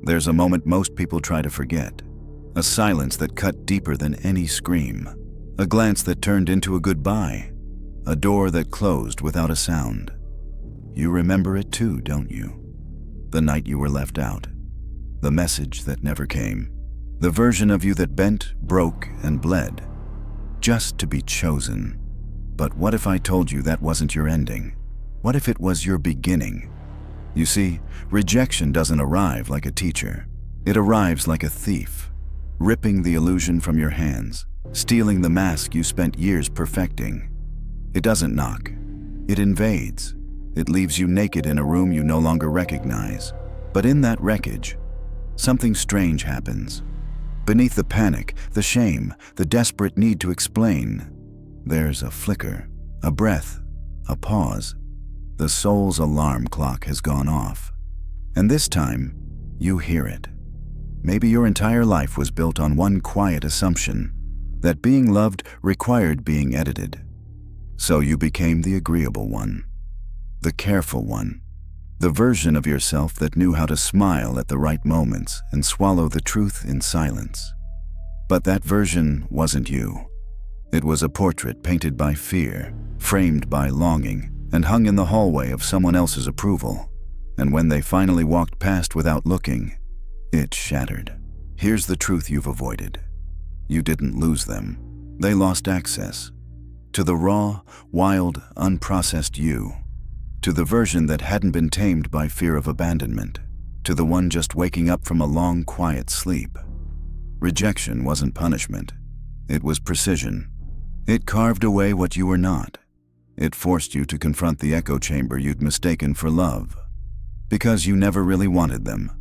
There's a moment most people try to forget. A silence that cut deeper than any scream. A glance that turned into a goodbye. A door that closed without a sound. You remember it too, don't you? The night you were left out. The message that never came. The version of you that bent, broke, and bled. Just to be chosen. But what if I told you that wasn't your ending? What if it was your beginning? You see, rejection doesn't arrive like a teacher. It arrives like a thief, ripping the illusion from your hands, stealing the mask you spent years perfecting. It doesn't knock. It invades. It leaves you naked in a room you no longer recognize. But in that wreckage, something strange happens. Beneath the panic, the shame, the desperate need to explain, there's a flicker, a breath, a pause. The soul's alarm clock has gone off. And this time, you hear it. Maybe your entire life was built on one quiet assumption, that being loved required being edited. So you became the agreeable one, the careful one, the version of yourself that knew how to smile at the right moments and swallow the truth in silence. But that version wasn't you. It was a portrait painted by fear, framed by longing, and hung in the hallway of someone else's approval. And when they finally walked past without looking, it shattered. Here's the truth you've avoided. You didn't lose them. They lost access to the raw, wild, unprocessed you, to the version that hadn't been tamed by fear of abandonment, to the one just waking up from a long, quiet sleep. Rejection wasn't punishment. It was precision. It carved away what you were not. It forced you to confront the echo chamber you'd mistaken for love. Because you never really wanted them.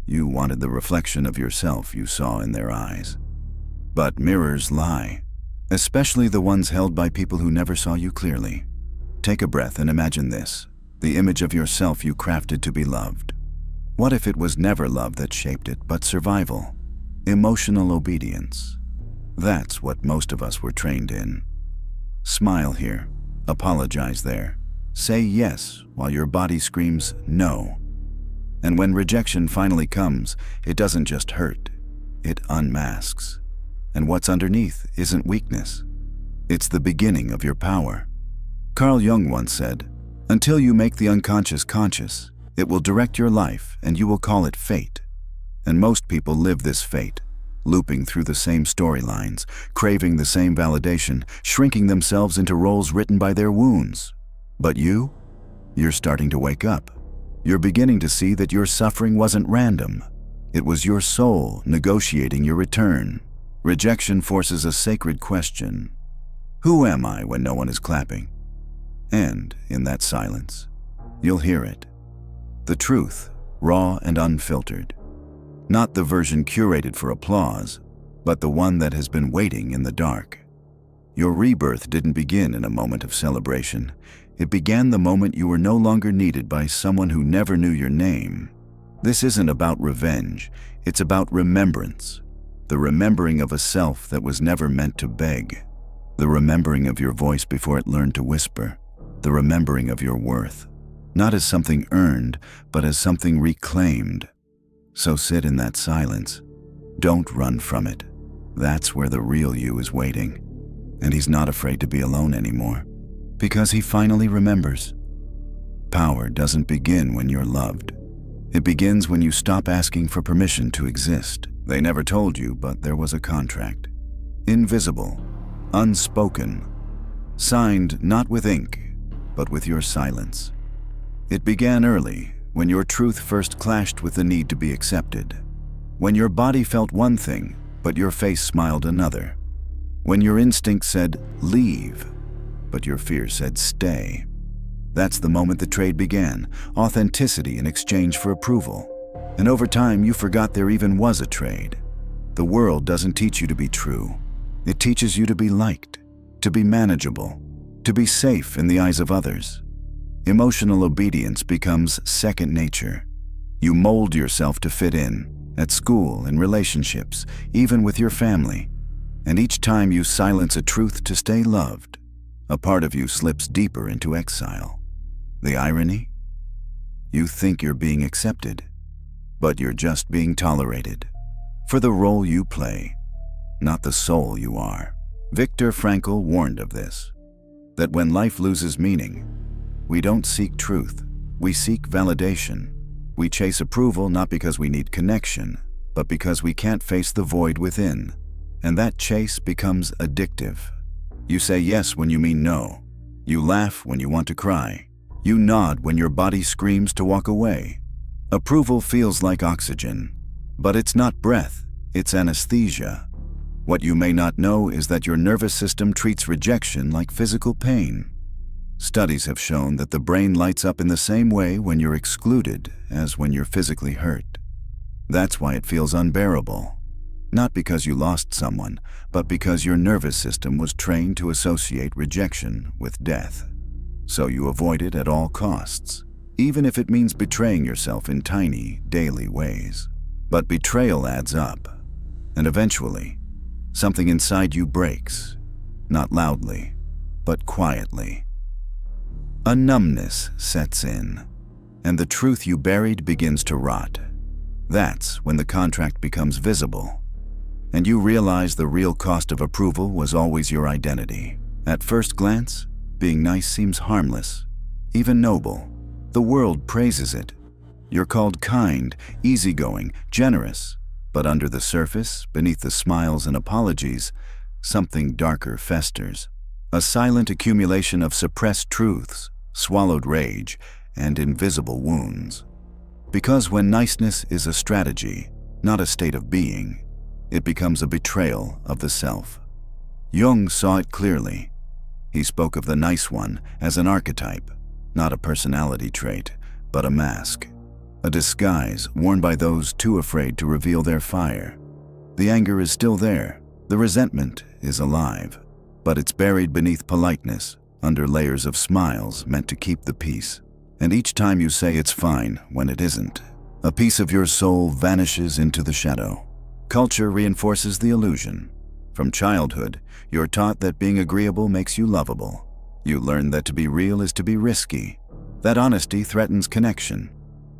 You wanted the reflection of yourself you saw in their eyes. But mirrors lie, especially the ones held by people who never saw you clearly. Take a breath and imagine this, the image of yourself you crafted to be loved. What if it was never love that shaped it, but survival? Emotional obedience. That's what most of us were trained in. Smile here. Apologize there. Say yes while your body screams no. And when rejection finally comes, it doesn't just hurt, it unmasks. And what's underneath isn't weakness. It's the beginning of your power. Carl Jung once said, "Until you make the unconscious conscious, it will direct your life and you will call it fate." And most people live this fate, looping through the same storylines, craving the same validation, shrinking themselves into roles written by their wounds. But you're starting to wake up. You're beginning to see that your suffering wasn't random. It was your soul negotiating your return. Rejection forces a sacred question. Who am I when no one is clapping? And in that silence, you'll hear it. The truth, raw and unfiltered. Not the version curated for applause, but the one that has been waiting in the dark. Your rebirth didn't begin in a moment of celebration. It began the moment you were no longer needed by someone who never knew your name. This isn't about revenge, it's about remembrance. The remembering of a self that was never meant to beg. The remembering of your voice before it learned to whisper. The remembering of your worth. Not as something earned, but as something reclaimed. So sit in that silence. Don't run from it. That's where the real you is waiting. And he's not afraid to be alone anymore. Because he finally remembers. Power doesn't begin when you're loved. It begins when you stop asking for permission to exist. They never told you, but there was a contract. Invisible, unspoken, signed not with ink, but with your silence. It began early, when your truth first clashed with the need to be accepted. When your body felt one thing, but your face smiled another. When your instinct said, leave, but your fear said, stay. That's the moment the trade began, authenticity in exchange for approval. And over time, you forgot there even was a trade. The world doesn't teach you to be true. It teaches you to be liked, to be manageable, to be safe in the eyes of others. Emotional obedience becomes second nature. You mold yourself to fit in, at school, in relationships, even with your family. And each time you silence a truth to stay loved, a part of you slips deeper into exile. The irony? You think you're being accepted. but you're just being tolerated for the role you play, not the soul you are. Viktor Frankl warned of this, that when life loses meaning, we don't seek truth, we seek validation. We chase approval not because we need connection, but because we can't face the void within. And that chase becomes addictive. You say yes when you mean no. You laugh when you want to cry. You nod when your body screams to walk away. Approval feels like oxygen, but it's not breath, it's anesthesia. What you may not know is that your nervous system treats rejection like physical pain. Studies have shown that the brain lights up in the same way when you're excluded as when you're physically hurt. That's why it feels unbearable. Not because you lost someone, but because your nervous system was trained to associate rejection with death. So you avoid it at all costs, even if it means betraying yourself in tiny, daily ways. But betrayal adds up, and eventually, something inside you breaks, not loudly, but quietly. A numbness sets in, and the truth you buried begins to rot. That's when the contract becomes visible, and you realize the real cost of approval was always your identity. At first glance, being nice seems harmless, even noble. The world praises it. You're called kind, easygoing, generous. But under the surface, beneath the smiles and apologies, something darker festers. A silent accumulation of suppressed truths, swallowed rage, and invisible wounds. Because when niceness is a strategy, not a state of being, it becomes a betrayal of the self. Jung saw it clearly. He spoke of the nice one as an archetype, not a personality trait, but a mask. A disguise worn by those too afraid to reveal their fire. The anger is still there, the resentment is alive, but it's buried beneath politeness, under layers of smiles meant to keep the peace. And each time you say it's fine when it isn't, a piece of your soul vanishes into the shadow. Culture reinforces the illusion. From childhood, you're taught that being agreeable makes you lovable. You learn that to be real is to be risky, that honesty threatens connection.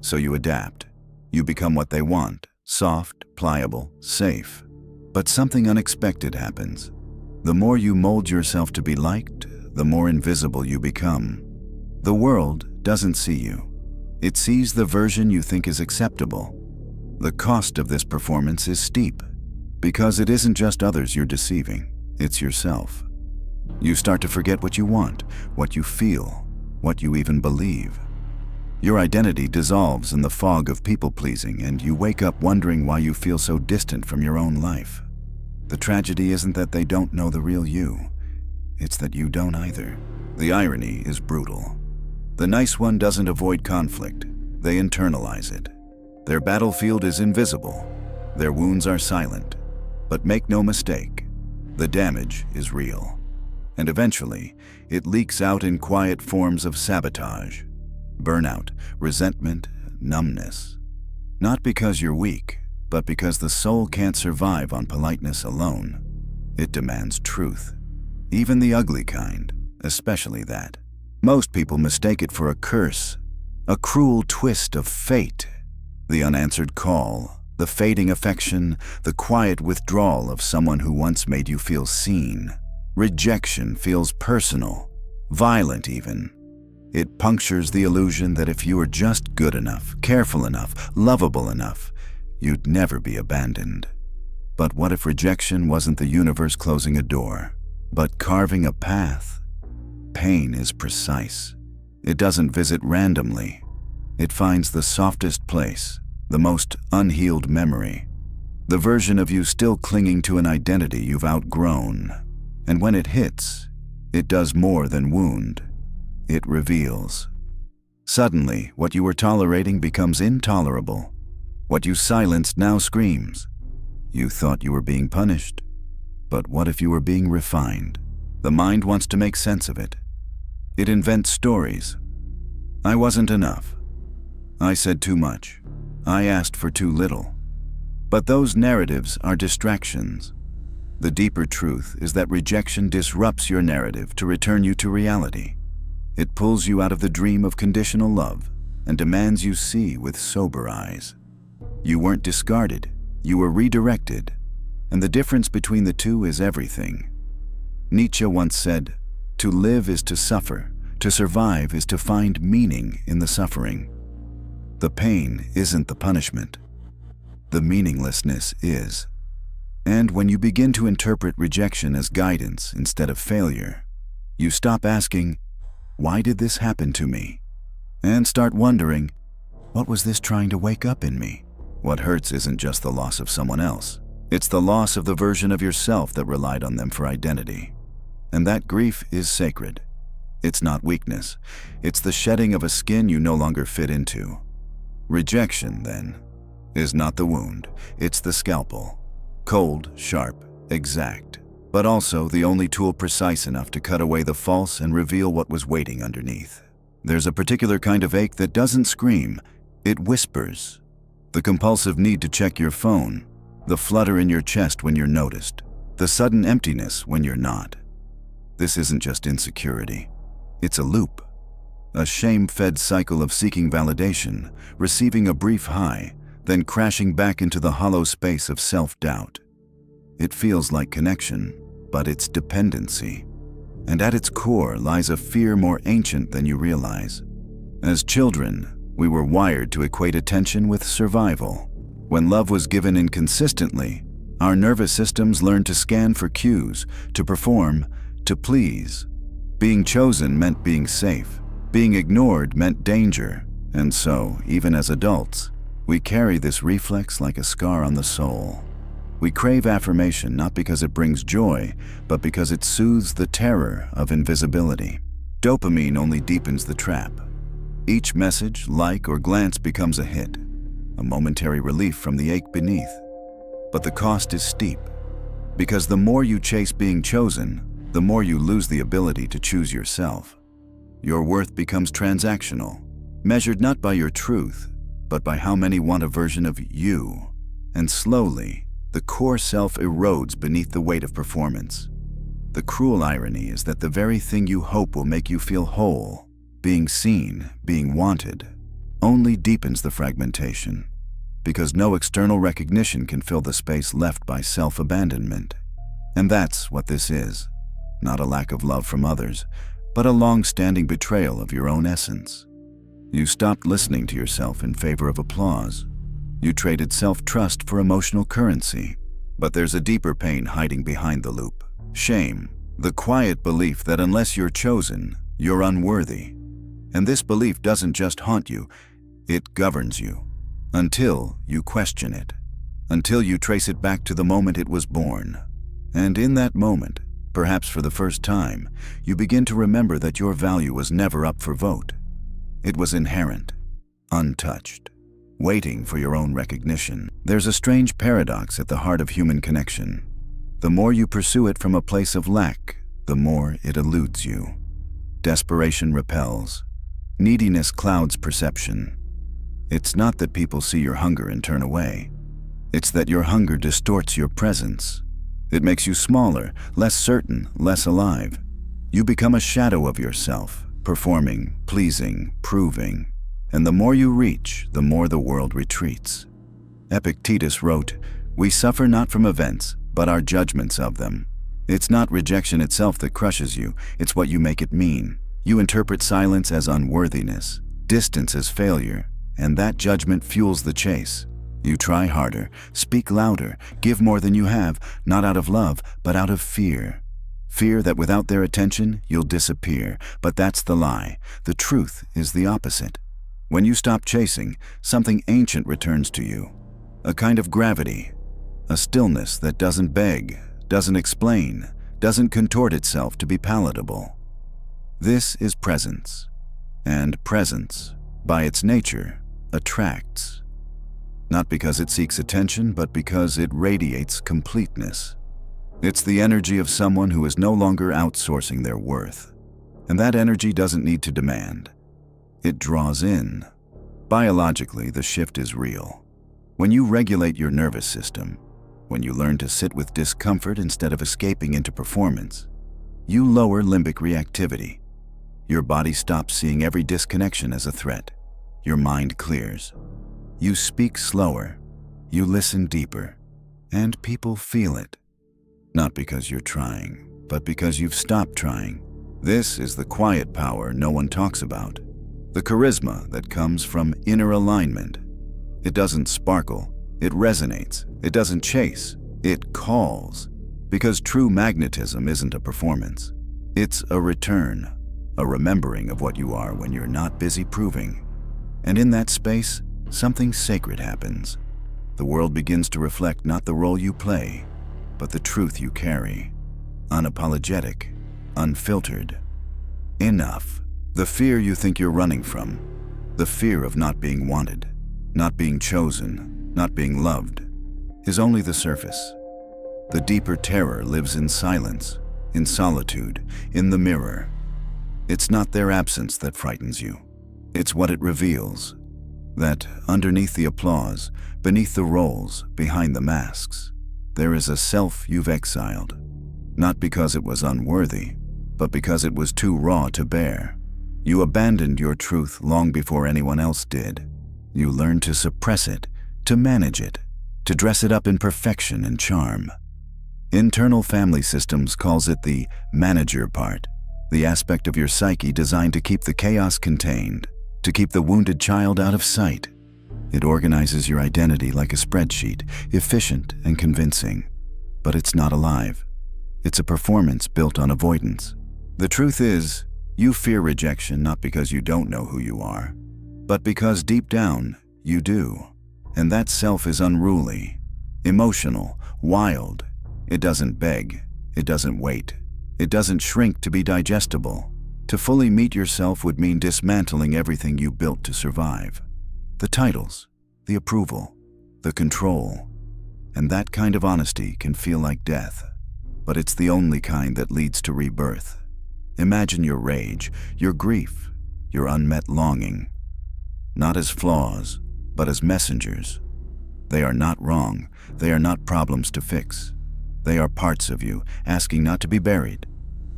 So you adapt. You become what they want, soft, pliable, safe. But something unexpected happens. The more you mold yourself to be liked, the more invisible you become. The world doesn't see you. It sees the version you think is acceptable. The cost of this performance is steep, because it isn't just others you're deceiving, it's yourself. You start to forget what you want, what you feel, what you even believe. Your identity dissolves in the fog of people-pleasing, and you wake up wondering why you feel so distant from your own life. The tragedy isn't that they don't know the real you. It's that you don't either. The irony is brutal. The nice one doesn't avoid conflict. They internalize it. Their battlefield is invisible. Their wounds are silent. But make no mistake, the damage is real. And eventually, it leaks out in quiet forms of sabotage. Burnout, resentment, numbness. Not because you're weak, but because the soul can't survive on politeness alone. It demands truth. Even the ugly kind, especially that. Most people mistake it for a curse, a cruel twist of fate. The unanswered call, the fading affection, the quiet withdrawal of someone who once made you feel seen. Rejection feels personal, violent even. It punctures the illusion that if you were just good enough, careful enough, lovable enough, you'd never be abandoned. But what if rejection wasn't the universe closing a door, but carving a path? Pain is precise. It doesn't visit randomly. It finds the softest place, the most unhealed memory, the version of you still clinging to an identity you've outgrown. And when it hits, it does more than wound. It reveals. Suddenly, what you were tolerating becomes intolerable. What you silenced now screams. You thought you were being punished. But what if you were being refined? The mind wants to make sense of it. It invents stories. I wasn't enough. I said too much. I asked for too little. But those narratives are distractions. The deeper truth is that rejection disrupts your narrative to return you to reality. It pulls you out of the dream of conditional love and demands you see with sober eyes. You weren't discarded, you were redirected. And the difference between the two is everything. Nietzsche once said, "To live is to suffer, to survive is to find meaning in the suffering." The pain isn't the punishment. The meaninglessness is. And when you begin to interpret rejection as guidance instead of failure, you stop asking, "Why did this happen to me?" and start wondering, "What was this trying to wake up in me?" What hurts isn't just the loss of someone else. It's the loss of the version of yourself that relied on them for identity. And that grief is sacred. It's not weakness. It's the shedding of a skin you no longer fit into. Rejection, then, is not the wound. It's the scalpel. Cold, sharp, exact, but also the only tool precise enough to cut away the false and reveal what was waiting underneath. There's a particular kind of ache that doesn't scream, it whispers. The compulsive need to check your phone, the flutter in your chest when you're noticed, the sudden emptiness when you're not. This isn't just insecurity. It's a loop. A shame-fed cycle of seeking validation, receiving a brief high, then crashing back into the hollow space of self-doubt. It feels like connection, but it's dependency. And at its core lies a fear more ancient than you realize. As children, we were wired to equate attention with survival. When love was given inconsistently, our nervous systems learned to scan for cues, to perform, to please. Being chosen meant being safe. Being ignored meant danger. And so, even as adults, we carry this reflex like a scar on the soul. We crave affirmation not because it brings joy, but because it soothes the terror of invisibility. Dopamine only deepens the trap. Each message, like, or glance becomes a hit, a momentary relief from the ache beneath. But the cost is steep, because the more you chase being chosen, the more you lose the ability to choose yourself. Your worth becomes transactional, measured not by your truth, but by how many want a version of you. And slowly, the core self erodes beneath the weight of performance. The cruel irony is that the very thing you hope will make you feel whole, being seen, being wanted, only deepens the fragmentation, because no external recognition can fill the space left by self-abandonment. And that's what this is. Not a lack of love from others, but a long-standing betrayal of your own essence. You stopped listening to yourself in favor of applause. You traded self-trust for emotional currency. But there's a deeper pain hiding behind the loop. Shame, the quiet belief that unless you're chosen, you're unworthy. And this belief doesn't just haunt you, it governs you. Until you question it. Until you trace it back to the moment it was born. And in that moment, perhaps for the first time, you begin to remember that your value was never up for vote. It was inherent, untouched, waiting for your own recognition. There's a strange paradox at the heart of human connection. The more you pursue it from a place of lack, the more it eludes you. Desperation repels. Neediness clouds perception. It's not that people see your hunger and turn away. It's that your hunger distorts your presence. It makes you smaller, less certain, less alive. You become a shadow of yourself, performing, pleasing, proving. And the more you reach, the more the world retreats. Epictetus wrote, "We suffer not from events, but our judgments of them." It's not rejection itself that crushes you, it's what you make it mean. You interpret silence as unworthiness, distance as failure, and that judgment fuels the chase. You try harder, speak louder, give more than you have, not out of love, but out of fear. Fear that without their attention, you'll disappear. But that's the lie. The truth is the opposite. When you stop chasing, something ancient returns to you. A kind of gravity. A stillness that doesn't beg, doesn't explain, doesn't contort itself to be palatable. This is presence. And presence, by its nature, attracts. Not because it seeks attention, but because it radiates completeness. It's the energy of someone who is no longer outsourcing their worth. And that energy doesn't need to demand. It draws in. Biologically, the shift is real. When you regulate your nervous system, when you learn to sit with discomfort instead of escaping into performance, you lower limbic reactivity. Your body stops seeing every disconnection as a threat. Your mind clears. You speak slower, You listen deeper, and people feel it. Not because you're trying, but because you've stopped trying. This is the quiet power no one talks about. The charisma that comes from inner alignment. It doesn't sparkle, it resonates. It doesn't chase, it calls. Because true magnetism isn't a performance. It's a return, a remembering of what you are when you're not busy proving. And in that space, something sacred happens. The world begins to reflect not the role you play, but the truth you carry. Unapologetic, unfiltered. Enough. The fear you think you're running from. The fear of not being wanted, not being chosen, not being loved, is only the surface. The deeper terror lives in silence, in solitude, in the mirror. It's not their absence that frightens you. It's what it reveals. That underneath the applause, beneath the roles, behind the masks, there is a self you've exiled. Not because it was unworthy, but because it was too raw to bear. You abandoned your truth long before anyone else did. You learned to suppress it, to manage it, to dress it up in perfection and charm. Internal family systems calls it the manager part, the aspect of your psyche designed to keep the chaos contained, to keep the wounded child out of sight. It organizes your identity like a spreadsheet, efficient and convincing. But it's not alive. It's a performance built on avoidance. The truth is, you fear rejection not because you don't know who you are, but because deep down, you do. And that self is unruly, emotional, wild. It doesn't beg. It doesn't wait. It doesn't shrink to be digestible. To fully meet yourself would mean dismantling everything you built to survive. The titles, the approval, the control. And that kind of honesty can feel like death, but it's the only kind that leads to rebirth. Imagine your rage, your grief, your unmet longing, not as flaws, but as messengers. They are not wrong. They are not problems to fix. They are parts of you, asking not to be buried,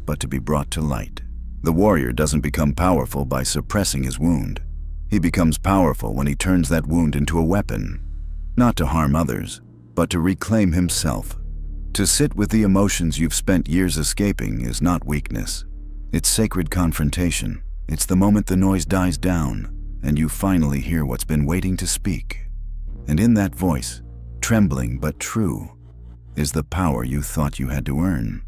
but to be brought to light. The warrior doesn't become powerful by suppressing his wound. He becomes powerful when he turns that wound into a weapon, not to harm others, but to reclaim himself. To sit with the emotions you've spent years escaping is not weakness. It's sacred confrontation. It's the moment the noise dies down, and you finally hear what's been waiting to speak. And in that voice, trembling but true, is the power you thought you had to earn.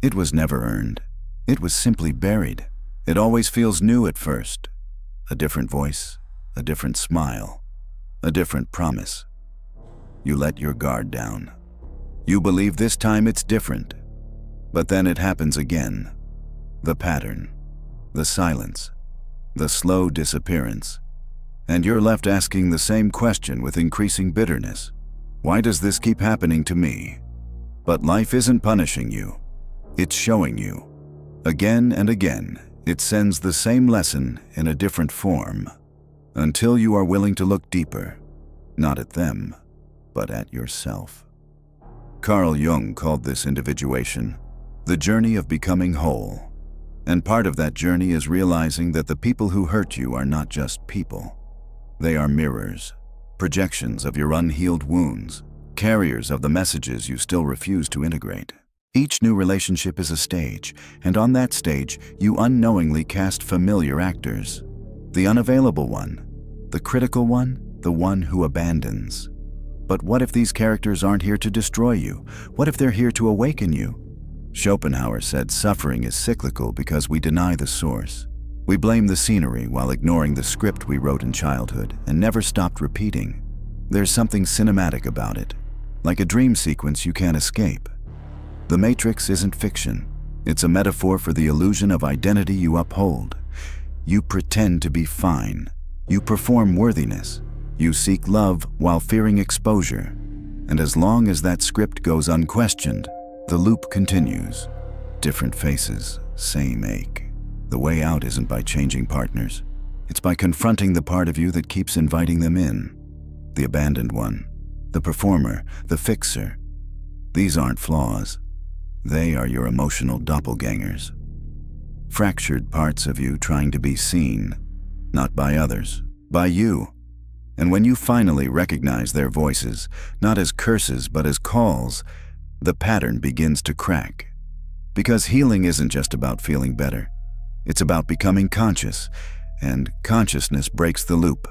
It was never earned. It was simply buried. It always feels new at first. A different voice, a different smile, a different promise. You let your guard down. You believe this time it's different. But then it happens again. The pattern, the silence, the slow disappearance. And you're left asking the same question with increasing bitterness. Why does this keep happening to me? But life isn't punishing you. It's showing you. Again and again, it sends the same lesson in a different form, until you are willing to look deeper, not at them, but at yourself. Carl Jung called this individuation the journey of becoming whole. And part of that journey is realizing that the people who hurt you are not just people. They are mirrors, projections of your unhealed wounds, carriers of the messages you still refuse to integrate. Each new relationship is a stage, and on that stage, you unknowingly cast familiar actors. The unavailable one, the critical one, the one who abandons. But what if these characters aren't here to destroy you? What if they're here to awaken you? Schopenhauer said suffering is cyclical because we deny the source. We blame the scenery while ignoring the script we wrote in childhood and never stopped repeating. There's something cinematic about it, like a dream sequence you can't escape. The Matrix isn't fiction. It's a metaphor for the illusion of identity you uphold. You pretend to be fine. You perform worthiness. You seek love while fearing exposure. And as long as that script goes unquestioned, the loop continues. Different faces, same ache. The way out isn't by changing partners. It's by confronting the part of you that keeps inviting them in. The abandoned one, the performer, the fixer. These aren't flaws. They are your emotional doppelgangers. Fractured parts of you trying to be seen, not by others, by you. And when you finally recognize their voices, not as curses but as calls, the pattern begins to crack. Because healing isn't just about feeling better. It's about becoming conscious, and consciousness breaks the loop.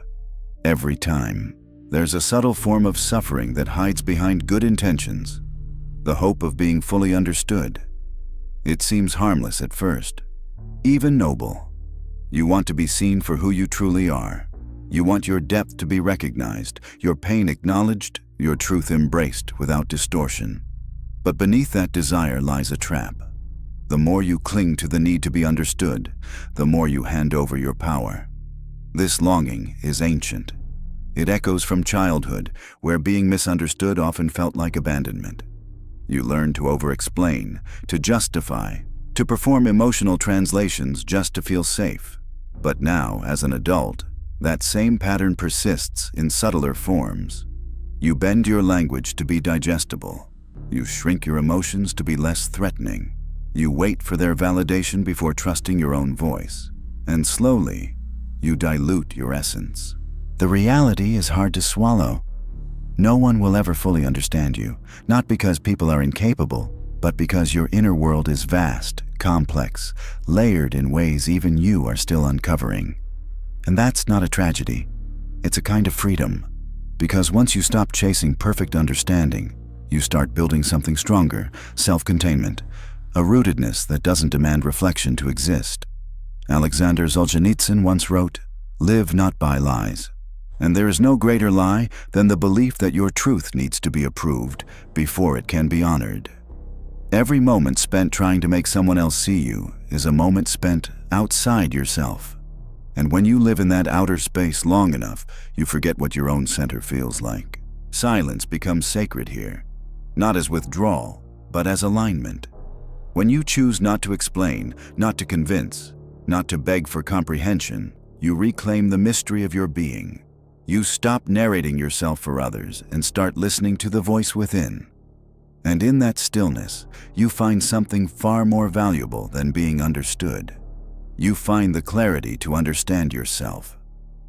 Every time. There's a subtle form of suffering that hides behind good intentions, the hope of being fully understood. It seems harmless at first, even noble. You want to be seen for who you truly are. You want your depth to be recognized, your pain acknowledged, your truth embraced without distortion. But beneath that desire lies a trap. The more you cling to the need to be understood, the more you hand over your power. This longing is ancient. It echoes from childhood, where being misunderstood often felt like abandonment. You learn to over-explain, to justify, to perform emotional translations just to feel safe. But now, as an adult, that same pattern persists in subtler forms. You bend your language to be digestible. You shrink your emotions to be less threatening. You wait for their validation before trusting your own voice. And slowly, you dilute your essence. The reality is hard to swallow. No one will ever fully understand you, not because people are incapable, but because your inner world is vast, complex, layered in ways even you are still uncovering. And that's not a tragedy. It's a kind of freedom. Because once you stop chasing perfect understanding, you start building something stronger, self-containment, a rootedness that doesn't demand reflection to exist. Alexander Solzhenitsyn once wrote, "Live not by lies." And there is no greater lie than the belief that your truth needs to be approved before it can be honored. Every moment spent trying to make someone else see you is a moment spent outside yourself. And when you live in that outer space long enough, you forget what your own center feels like. Silence becomes sacred here, not as withdrawal, but as alignment. When you choose not to explain, not to convince, not to beg for comprehension, you reclaim the mystery of your being. You stop narrating yourself for others and start listening to the voice within. And in that stillness, you find something far more valuable than being understood. You find the clarity to understand yourself.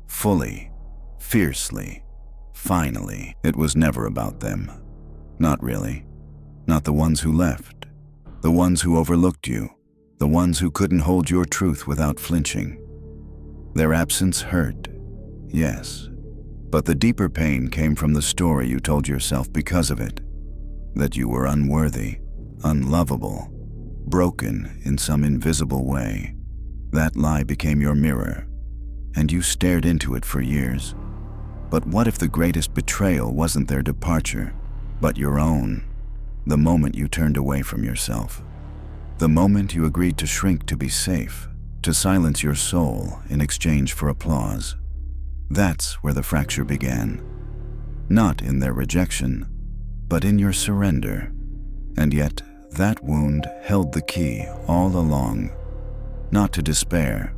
Fully, fiercely, finally. It was never about them. Not really. Not the ones who left. The ones who overlooked you. The ones who couldn't hold your truth without flinching. Their absence hurt, yes. But the deeper pain came from the story you told yourself because of it. That you were unworthy, unlovable, broken in some invisible way. That lie became your mirror, and you stared into it for years. But what if the greatest betrayal wasn't their departure, but your own? The moment you turned away from yourself. The moment you agreed to shrink to be safe, to silence your soul in exchange for applause. That's where the fracture began. Not in their rejection, but in your surrender. And yet, that wound held the key all along. Not to despair,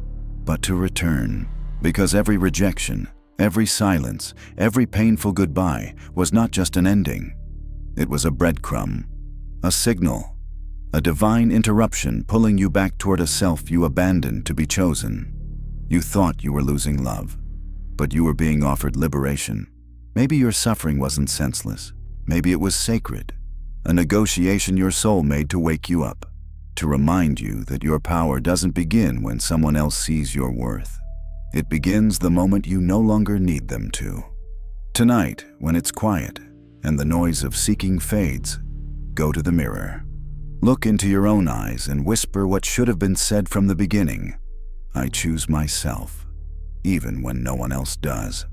but to return. Because every rejection, every silence, every painful goodbye was not just an ending. It was a breadcrumb, a signal, a divine interruption pulling you back toward a self you abandoned to be chosen. You thought you were losing love, but you were being offered liberation. Maybe your suffering wasn't senseless. Maybe it was sacred, a negotiation your soul made to wake you up, to remind you that your power doesn't begin when someone else sees your worth. It begins the moment you no longer need them to. Tonight, when it's quiet and the noise of seeking fades, go to the mirror. Look into your own eyes and whisper what should have been said from the beginning. I choose myself, even when no one else does.